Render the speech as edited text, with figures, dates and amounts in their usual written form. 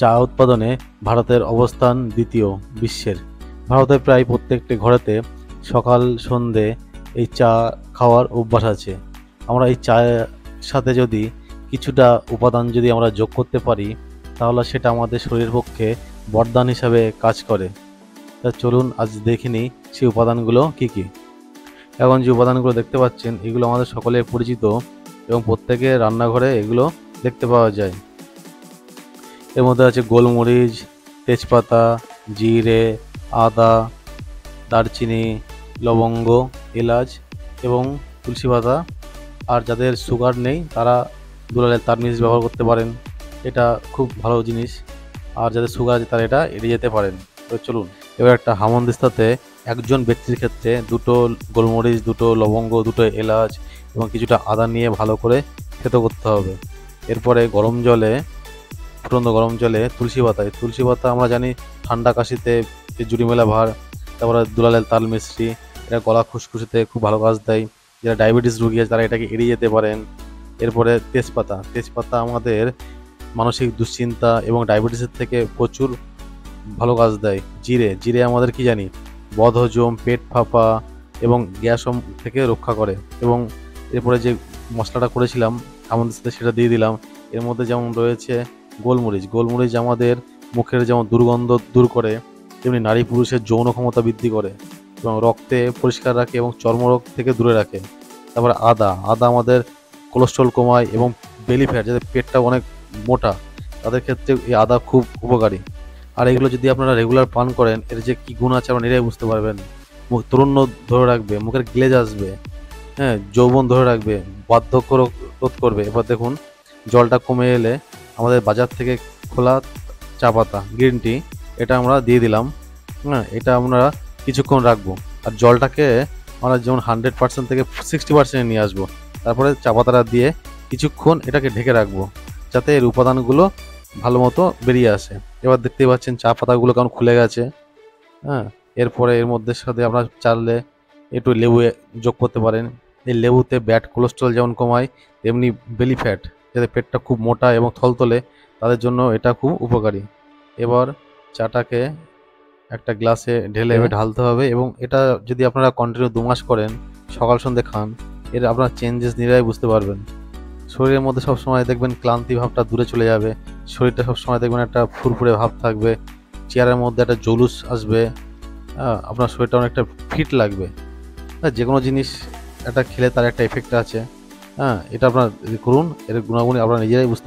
চা উৎপাদনে ভারতের অবস্থান দ্বিতীয় বিশ্বের। ভারতের প্রায় প্রত্যেকটি ঘরেতে সকাল সন্ধে এই চা খাওয়ার অভ্যাস আছে। আমরা এই চায়ের সাথে যদি কিছুটা উপাদান যদি আমরা যোগ করতে পারি, তাহলে সেটা আমাদের শরীরের পক্ষে বরদান হিসাবে কাজ করে। তা চলুন আজ দেখে নিই সেই উপাদানগুলো কী কী। এখন যে উপাদানগুলো দেখতে পাচ্ছেন, এগুলো আমাদের সকলের পরিচিত এবং প্রত্যেকের রান্নাঘরে এগুলো দেখতে পাওয়া যায়। এর মধ্যে আছে গোলমরিচ, তেজপাতা, জিরে, আদা, দারচিনি, লবঙ্গ, এলাচ এবং তুলসী পাতা। আর যাদের সুগার নেই তারা দুলালের তালমিস ব্যবহার করতে পারেন, এটা খুব ভালো জিনিস। আর যাদের সুগার আছে তারা এটা এড়িয়ে যেতে পারেন। তো চলুন এবার একটা হামানদিস্তাতে একজন ব্যক্তির ক্ষেত্রে 2টো গোলমরিচ, 2টো লবঙ্গ, 2টো এলাচ এবং কিছুটা আদা নিয়ে ভালো করে থেতো করতে হবে। এরপরে ফুটন্ত গরম জলে তুলসী পাতা আমরা জানি ঠান্ডা কাশিতে জুড়ি মেলা ভার, তারপরে দুলালের তাল মিশ্রি, এটা গলা খুসখুসিতে খুব ভালো কাজ দেয়। যারা ডায়াবেটিস রোগী আছে তারা এটাকে এড়িয়ে যেতে পারেন। এরপরে তেজপাতা আমাদের মানসিক দুশ্চিন্তা এবং ডায়াবেটিসের থেকে প্রচুর ভালো কাজ দেয়। জিরে আমাদের কি জানি বদহজম, পেট ফাঁপা এবং গ্যাস থেকে রক্ষা করে। এবং এরপরে যে মশলাটা করেছিলাম আমাদের সাথে সেটা দিয়ে দিলাম। এর মধ্যে যেমন রয়েছে গোলমরিচ আমাদের মুখের যেমন দুর্গন্ধ দূর করে, তেমনি নারী পুরুষের যৌন ক্ষমতা বৃদ্ধি করে এবং রক্তে পরিষ্কার রাখে এবং চর্মরোগ থেকে দূরে রাখে। তারপরে আদা আমাদের কোলেস্ট্রল কমায় এবং বেলি ফ্যাট, যাদের পেটটা অনেক মোটা তাদের ক্ষেত্রে এই আদা খুব উপকারী। আর এগুলো যদি আপনারা রেগুলার পান করেন, এর যে কী গুণ আছে আপনারা নিজেরাই বুঝতে পারবেন। মুখ তরুণ্য ধরে রাখবে, মুখের গ্লেজ আসবে, যৌবন ধরে রাখবে, বার্ধক্য রোধ করবে। এবার দেখুন জলটা কমে এলে আমাদের বাজার থেকে খোলা চা পাতা গ্রিন টি এটা আমরা দিয়ে দিলাম। এটা আমরা কিছুক্ষণ রাখবো। আর জলটাকে আমরা যেমন 100% থেকে 60% নিয়ে আসবো। তারপরে চা পাতাটা দিয়ে কিছুক্ষণ এটাকে ঢেকে রাখবো, যাতে এর উপাদানগুলো ভালো মতো বেরিয়ে আসে। এবার দেখতেই পাচ্ছেন চা পাতাগুলো কেমন খুলে গেছে। এরপরে এর মধ্যে সাথে আমরা চাইলে একটু লেবু যোগ করতে পারেন। এই লেবুতে ব্যাড কোলেস্ট্রল যেমন কমায়, তেমনি বেলি ফ্যাট, যাদের পেটটা খুব মোটা এবং থলথলে তাদের জন্য এটা খুব উপকারী। এবার চাটাকে একটা গ্লাসে ঢেলে ঢালতে হবে এবং এটা যদি আপনারা কন্টিনিউ 2 মাস করেন, সকাল সন্ধ্যে খান, এর আপনারা চেঞ্জেস নিজেরাই বুঝতে পারবেন। শরীরের মধ্যে সবসময় দেখবেন ক্লান্তি ভাবটা দূরে চলে যাবে, শরীরটা সবসময় দেখবেন একটা ফুরফুরে ভাব থাকবে, চেয়ারের মধ্যে একটা জলুস আসবে, আপনার শরীরটা অনেকটা ফিট লাগবে। যে কোনো জিনিস এটা খেলে তার একটা এফেক্ট আছে। এটা আপনারা করুন, এর গুণাগুণ আপনারা নিজেরাই বুঝতে পারবেন।